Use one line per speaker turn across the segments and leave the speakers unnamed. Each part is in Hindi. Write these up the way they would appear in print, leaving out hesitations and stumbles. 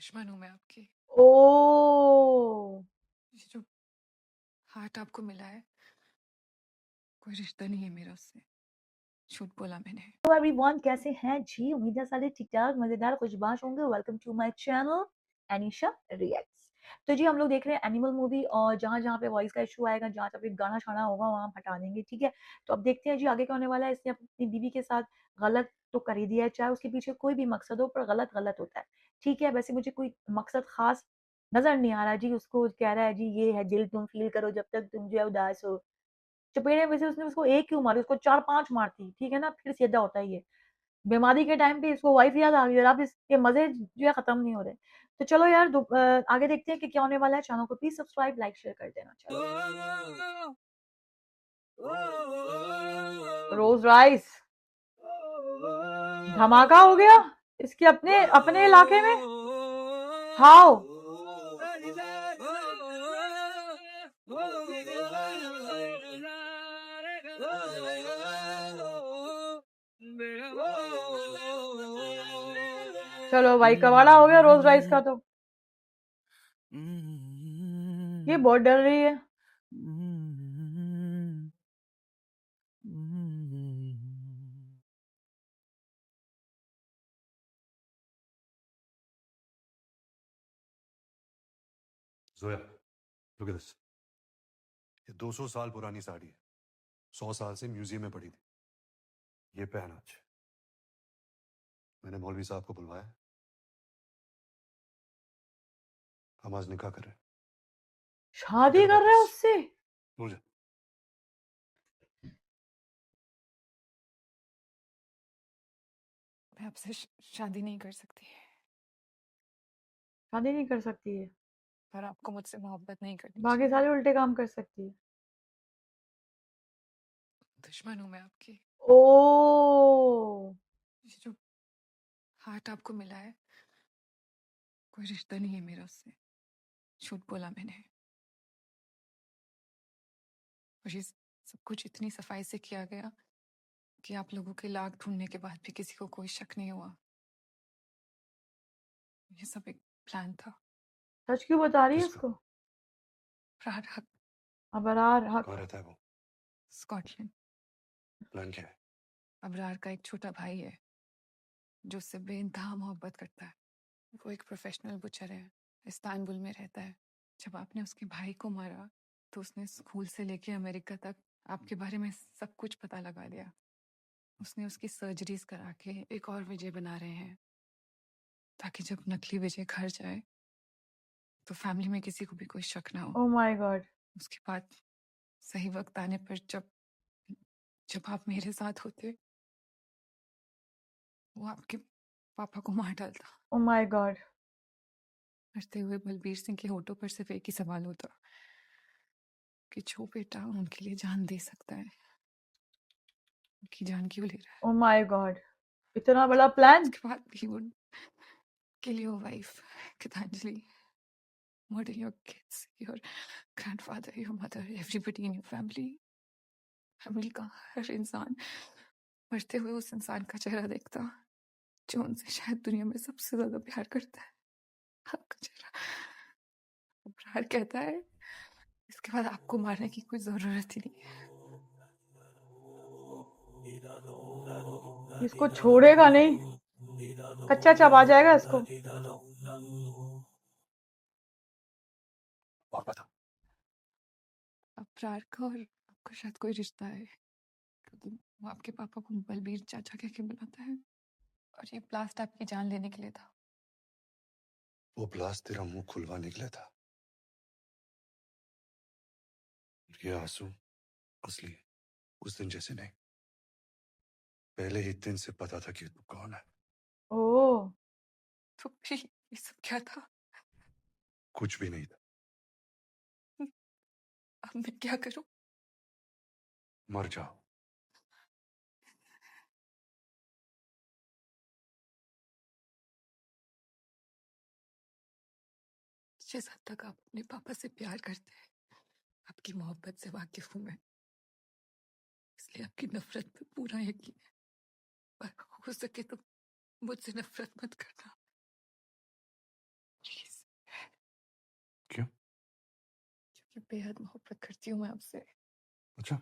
दुश्मन हूँ मैं आपकी।
ओह!
ये जो हार्ट आपको मिला है, कोई रिश्ता नहीं है मेरा उससे। झूठ बोला मैंने।
हेलो एवरीवन, कैसे हैं जी? उम्मीद है सारे ठीक-ठाक, मज़ेदार, खुशबाश होंगे। Welcome to my channel Anisha reacts. तो जी हम लोग देख रहे हैं एनिमल मूवी और जहाँ-जहाँ पे वॉइस का इश्यू आएगा, जहाँ-जहाँ पे गाना-शाना होगा वहाँ हम हटा देंगे, ठीक है? तो अब देखते हैं जी आगे क्या होने वाला है। इसने अपनी बीवी के साथ गलत तो कर ही दिया है, चाहे उसके पीछे कोई भी मकसद हो पर गलत गलत होता है, ठीक है? वैसे मुझे कोई मकसद ख़ास नज़र नहीं आ रहा जी। उसको कह रहा है जी ये है दिल तुम फ़ील करो जब तक तुम जो है उदास हो। चपेड़े में से उसने उसको एक क्यों मारी? उसको 4-5 मारती, ठीक है ना? फिर सीधा होता है ये। बीमारी के टाइम पे इसको वाइफ़ याद आ गई और अब इसके मज़े जो है खत्म नहीं हो रहे। तो चलो यार आगे देखते हैं कि क्या होने वाला है। चैनल को प्लीज़ सब्सक्राइब, लाइक, शेयर कर देना। चलो। रोज़ राइस धमाका हो गया इसके अपने अपने इलाके में। हाउ? चलो भाई कबाड़ा हो गया रोज़ राइस का तो। ये बहुत डर रही है।
Zoya, look at this. ये 200 साल पुरानी साड़ी है। 100 साल से म्यूजियम में पड़ी थी। ये पहन आज। मैंने मौलवी साहब को बुलवाया है। हम आज निकाह कर रहे हैं।
शादी
Forget
कर
about
रहा है
this.
उससे?
भूल जा।
मैं आपसे शादी नहीं कर सकती,
शादी नहीं कर सकती है।
पर आपको मुझसे मोहब्बत नहीं करनी
बाकी
चाहिए।
सारे उल्टे काम कर सकती है।
दुश्मन हूँ मैं आपकी।
ओह!
ये जो हार्ट आपको मिला है, कोई रिश्ता नहीं है मेरा उससे। झूठ बोला मैंने। और ये सब कुछ इतनी सफाई से किया गया कि आप लोगों के लाख ढूंढने के बाद भी किसी को कोई शक नहीं हुआ। ये सब एक प्लान था।
सच क्यों बता रही है
किसका?
इसको?
अबरार हक।
अबरार
कहाँ
हक।
रहता है वो?
स्कॉटलैंड।
प्लान क्या है?
अबरार का एक छोटा भाई है जो उससे बेइंतहा मोहब्बत करता है। वो एक प्रोफेशनल बुचर है, इस्तांबुल में रहता है। जब आपने उसके भाई को मारा तो उसने स्कूल से लेके अमेरिका तक आपके बारे में सब कुछ पता लगा लिया। उसने उसकी सर्जरीज करा के एक और विजय बना रहे हैं, ताकि जब नकली विजय घर जाए तो फैमिली में किसी को भी कोई शक ना हो।
Oh my God!
उसके बाद सही वक्त आने पर जब जब आप मेरे साथ होते, वो आपके पापा को मार डालता।
Oh my God!
मरते हुए बलबीर सिंह के होठों पर सिर्फ एक ही सवाल होता कि जो बेटा उनके लिए जान दे सकता है, उनकी जान क्यों ले रहा है।
Oh my God! इतना बड़ा प्लान?
उसके बाद he would kill your wife Gitanjali, murder your kids, your grandfather, your mother, everybody in your family. Family का हर इंसान मरते हुए उस इंसान का चेहरा देखता जो उनसे शायद दुनिया में सबसे ज्यादा प्यार करता है, आपका चेहरा। अबरार कहता है इसके बाद आपको मारने की कोई जरूरत ही नहीं है।
इसको छोड़ेगा नहीं। कच्चा चबा जाएगा इसको।
और बता।
अबरार का और आपका शायद कोई रिश्ता है, क्योंकि वो आपके पापा को बलबीर चाचा कह के बुलाता है, और ये ब्लास्ट आपकी जान लेने के लिए था।
वो ब्लास्ट तेरा मुंह खुलवा निकला था। ये आंसू असली है, उस दिन जैसे नहीं। पहले ही दिन से पता था कि तू कौन है।
ओह!
तो फिर ये सब क्या था?
कुछ भी नहीं था।
अब मैं क्या करूं?
मर जाओ।
जिस हद तक आप अपने पापा से प्यार करते हैं, आपकी मोहब्बत से वाकिफ हूं मैं, इसलिए आपकी नफरत पे पूरा यकीन है। पर हो सके तो मुझसे नफरत मत करना। बेहद मोहब्बत करती हूँ मैं आपसे।
अच्छा,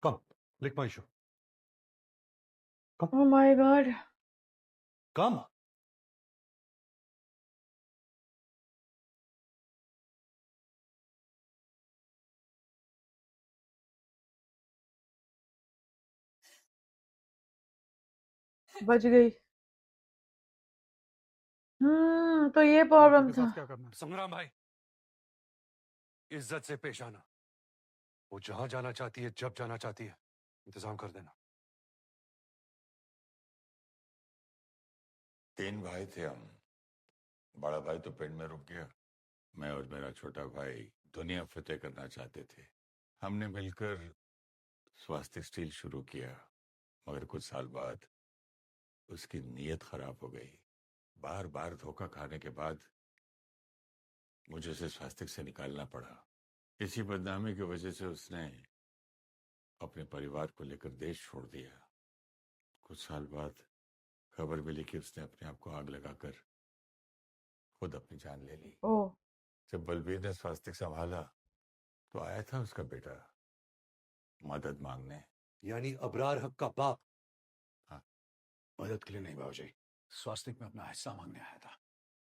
कम, लिख माई शो,
ओह माय गॉड।
कम।
बच गई। तो ये प्रॉब्लम
के
था।
साथ क्या करना है? संग्राम भाई, इज्जत से पेश आना। वो जहां जाना चाहती है, जब जाना चाहती है, इंतजाम कर देना।
3 भाई थे हम। बड़ा भाई तो पेड़ में रुक गया। मैं और मेरा छोटा भाई दुनिया फतेह करना चाहते थे। हमने मिलकर स्वास्थ्य स्टील शुरू किया, मगर कुछ साल बाद उसकी नीयत खराब हो गई। बार बार धोखा खाने के बाद मुझे उसे स्वास्थ्य से निकालना पड़ा। इसी बदनामी की वजह से उसने अपने परिवार को लेकर देश छोड़ दिया। कुछ साल बाद खबर मिली कि उसने अपने आप को आग लगाकर खुद अपनी जान ले ली।
ओह।
जब बलबीर ने स्वास्थ्य संभाला तो आया था उसका बेटा मदद मांगने।
यानी अबरार हक का बाप।
हाँ।
मदद के लिए नहीं बाबूजी, स्वास्तिक में अपना हिस्सा मांगने आया था,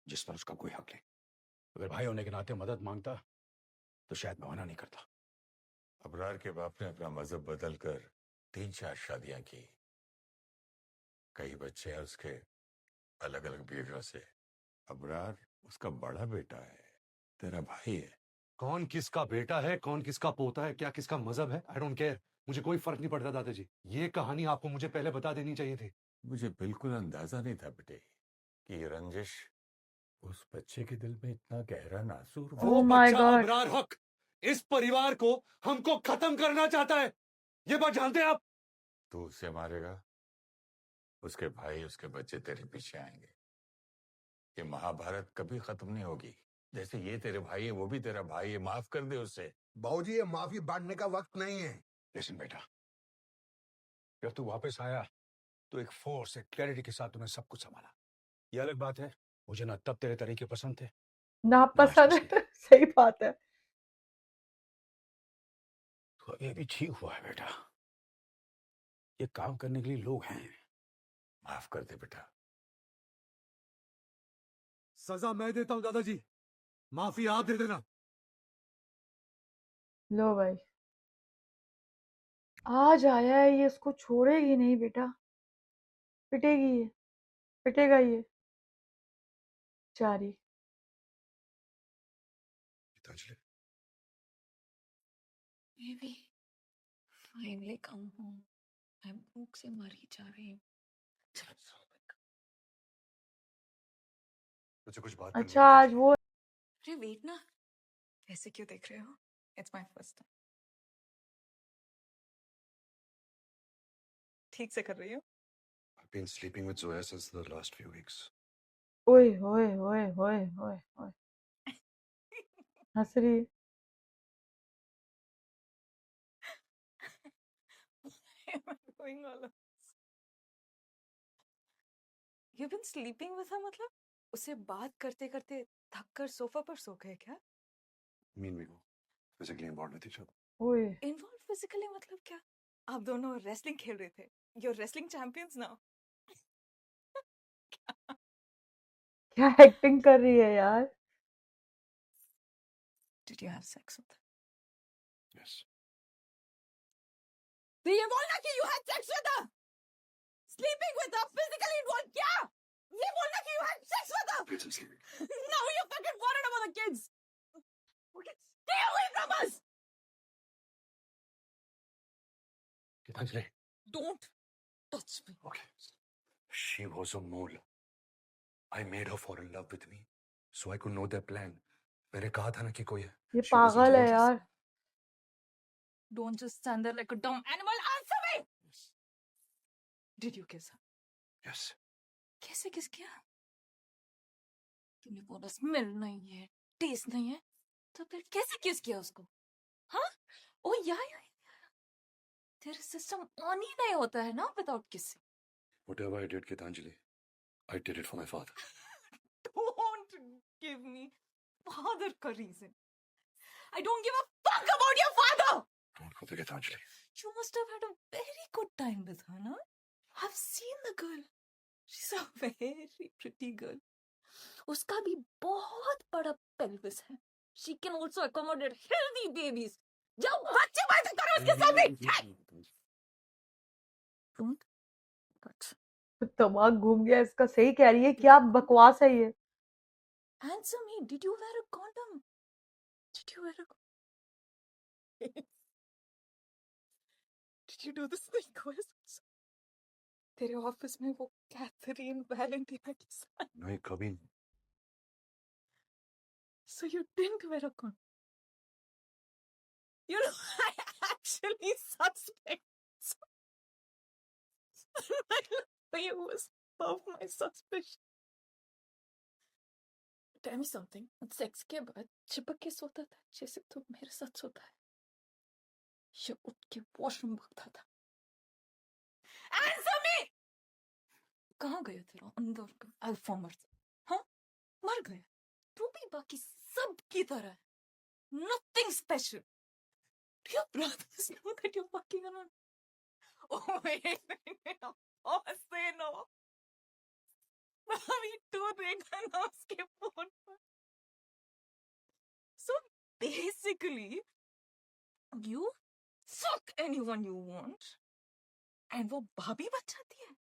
जिस पर उसका कोई हक नहीं। अगर भाई होने के नाते मदद मांगता तो शायद मैं मना नहीं करता।
अबरार के बाप ने अपना मजहब बदलकर 3-4 शादियां की। कई बच्चे हैं उसके अलग अलग बीवियों से। अबरार उसका बड़ा बेटा है, तेरा भाई है।
कौन किसका बेटा है, कौन किसका पोता है, क्या किसका मजहब है, आई डोंट केयर। मुझे कोई फर्क नहीं पड़ता दादाजी। ये कहानी आपको मुझे पहले बता देनी चाहिए थी।
मुझे बिल्कुल अंदाजा नहीं था बेटे कि ये रंजिश उस बच्चे के दिल में इतना गहरा नासूर
Oh
वो
my
बच्चा
God.
अबरार हक इस परिवार को, हमको खत्म करना चाहता है। ये बात जानते हैं आप?
तू उसे मारेगा, उसके भाई उसके बच्चे तेरे पीछे आएंगे। ये महाभारत कभी खत्म नहीं होगी। जैसे ये तेरे भाई है, वो भी तेरा भाई है। माफ कर दे उसे।
बाबूजी, ये माफी बांटने का वक्त नहीं है।
लेकिन बेटा, जब तू वापस आया तो एक फोर्स, एक क्लैरिटी के साथ तूने सब कुछ संभाला। ये अलग बात है, मुझे ना तब तेरे तरीके पसंद थे,
ना
ना आज
पसंद
पसंद
है।
है।
सही बात है।
तो ये भी ठीक हुआ है बेटा, ये काम करने के लिए लोग हैं।
माफ कर दे बेटा।
सजा मैं देता हूं दादाजी, माफी आप दे देना।
लो भाई, आज आया है ये, इसको छोड़ेगी नहीं बेटा। पिटेगी ये, पिटेगा ये। जारी।
गीतांजलि,
बेबी फाइनली कम हूँ। मैं भूख से मर ही जा रही हूँ। चलो
मुझे कुछ बात करनी
अच्छा,
है
आज
गीतांजलि।
वो
अरे वेट ना, ऐसे क्यों देख रहे हो? It's my first time. ठीक से कर रही हो?
I've been sleeping with Zoya since the last few weeks.
ओए होए होए होए होए होए, हंस रही है।
Why am I doing all of this? You've been sleeping with her मतलब? उससे बात करते करते थक कर सोफा पर सो गए क्या?
Mean we go physically involved with each other.
ओए,
इन्वॉल्व फिजिकली मतलब क्या? आप दोनों रेसलिंग खेल रहे थे। You're wrestling champions now.
क्या एक्टिंग कर रही है यार।
Did you have sex with her?
Yes.
तो ये बोलना कि you had sex with her? Sleeping with her, physically involved क्या? ये बोलना कि you had sex with her?
Please, I'm sleeping.
Now you're fucking worried about the kids. Stay away from us.
Gीतांजलि.
Don't touch me.
Okay. She was a mole. I made her fall in love with me, so I could know their plan. मैंने कहा था ना कि कोई है.
ये
She was a
पागल है
genius.
यार।
Don't just stand there like a dumb animal. Answer me. Did you kiss her?
Yes.
कैसे किस किया? तुमने बोला स्मेल नहीं है, टेस्ट नहीं है, तो फिर कैसे किस किया उसको? हाँ? ओ या तेरा सिस्टम ऑन ही नहीं होता है ना without kissing.
Whatever I did, Gीतांजलि, I did it for my father.
Don't give me father का reason. I don't give a fuck about your father.
Don't go there, Gitanjali.
You must have had a very good time with her, na? I've seen the girl. She's a very pretty girl. उसका भी बहुत बड़ा pelvis है. She can also accommodate healthy babies. जाओ बच्चे पैदा करो उसके साथ. Don't touch.
दिमाग घूम गया इसका, सही कह रही है, क्या बकवास है ये।
Answer me. Did you wear a condom? Did you wear a Did you do this request? तेरे ऑफिस में वो कैथरीन वैलेंटीना के साथ.
नहीं कभी नहीं.
So you didn't wear a condom. You know, I actually suspect. It was above my suspicion. Tell me something. Sex के बाद चिपक के सोता था जैसे तू मेरे साथ सोता है, या उठ के वॉशरूम भागता था? Answer me! कहाँ गया तेरा अंदर का अल्फा मर्द? हाँ, मर गया. तू भी बाकी सब की तरह है. Nothing special. Do your brothers know that you're fucking around? Oh wait, oh say no. अभी तू देखा ना उसके फोन पर. So basically, you fuck anyone you want, and वो भाभी बच जाती है.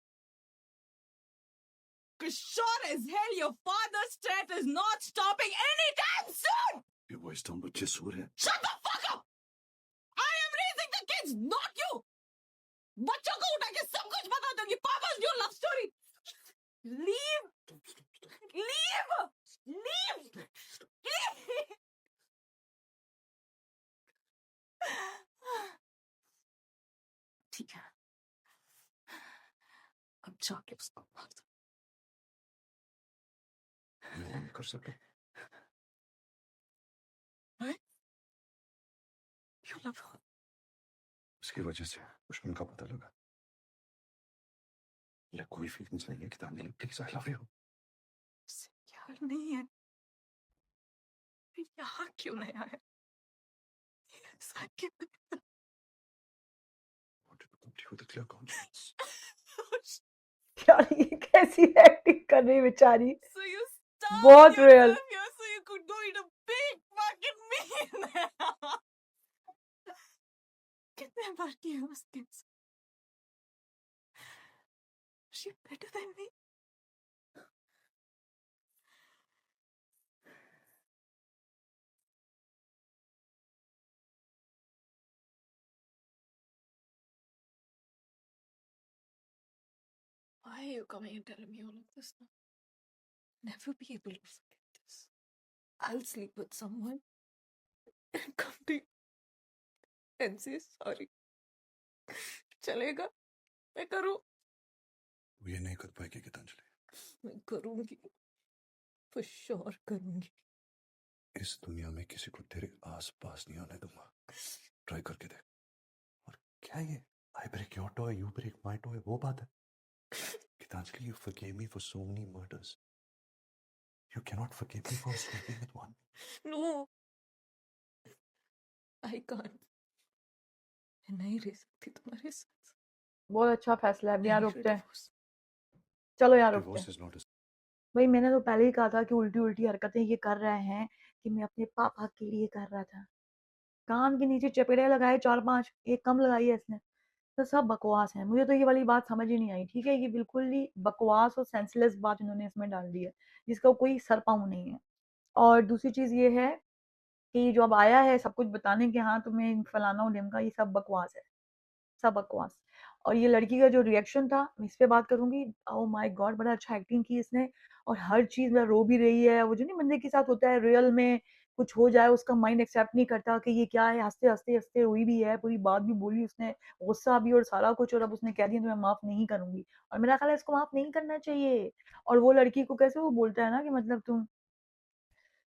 'Cause sure as hell your father's threat is not stopping anytime soon.
ये वो इस्तान बच्चे सो रहे हैं.
Shut the fuck up! I am raising the kids, not you. बच्चों को उठा के सब कुछ बता दूंगी. Papa's new love story. Leave. Leave. Leave. Leave. ठीक है. अब जाके उसको मार दो.
मैं नहीं कर सकता.
You love her.
उसकी वजह से दुश्मन का पता लगा. मेरा कोई फीलिंग्स नहीं है Gitanjali. Please I love you.
उससे प्यार नहीं है. फिर यहाँ क्यों नहीं आया? ऐसा क्यों?
Want to complete with a clear conscience.
यार ये कैसी एक्टिंग कर रही है बेचारी।
So you starved
बहुत real.
yourself here so you could go eat a big fucking meal. कितने बार की है उसके साथ? She better than me. Why are you coming and telling me all of this now? Never be able to forget this. I'll sleep with someone and come to you and say sorry. चलेगा? मैं करूँ?
वो ये नहीं कर पाएगी गीतांजलि.
मैं करूँगी. For sure करूँगी.
इस दुनिया में किसी को तेरे आस पास नहीं आने दूंगा. ट्राई करके देख. और क्या ये I break your toy, you break my toy, वो बात है. Gitanjali, you forgave me for so many murders. You cannot forgive me for sleeping with one.
No. I can't. मैं नहीं रह सकती तुम्हारे साथ.
बहुत अच्छा फैसला है, अब यहाँ
I need a
रुकते हैं।
divorce.
चलो यहाँ रुकते
Divorce
हैं।
is not a
भाई मैंने तो पहले ही कहा था कि उल्टी उल्टी हरकतें ये कर रहे हैं कि मैं अपने पापा के लिए कर रहा था। कान के नीचे चपेड़े लगाए 4-5, एक कम लगाई है इसने। तो सब बकवास है। मुझे तो ये वाली बात समझ ही नहीं आई। ठीक है, ये बिल्कुल ही बकवास और सेंसलेस बात इन्होंने इसमें डाल दी है, जिसका कोई सर पाँव नहीं है। और दूसरी चीज़ ये है कि जो अब आया है सब कुछ बताने कि हाँ तुम्हें फलाना और ढिमका, ये सब बकवास है, सब बकवास। और ये लड़की का जो रिएक्शन था, मैं इस पे बात करूँगी। Oh my God! बड़ा अच्छा एक्टिंग की इसने और हर चीज़ में रो भी रही है। वो जो नहीं बंदे के साथ होता है रियल में कुछ हो जाए उसका माइंड एक्सेप्ट नहीं करता कि ये क्या है, हँसते-हँसते रोई भी है, पूरी बात भी बोली उसने, गुस्सा भी और सारा कुछ। और अब उसने कह दिया तो मैं माफ़ नहीं करूँगी और मेरा ख़्याल है इसको माफ़ नहीं करना चाहिए। और वो लड़की को कैसे वो बोलता है ना कि मतलब तुम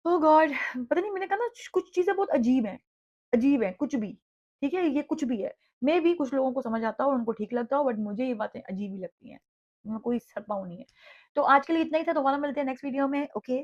ओह गॉड! पता नहीं, मैंने कहा ना कुछ चीज़ें बहुत अजीब हैं, कुछ भी। ठीक है? ये कुछ भी है। मेबी कुछ लोगों को समझ आता हो और उनको ठीक लगता हो, बट मुझे ये बातें अजीब ही लगती हैं। इनमें कोई सर पाँव नहीं है। तो आज के लिए इतना ही था, दोबारा मिलते हैं नेक्स्ट वीडियो में। ओके।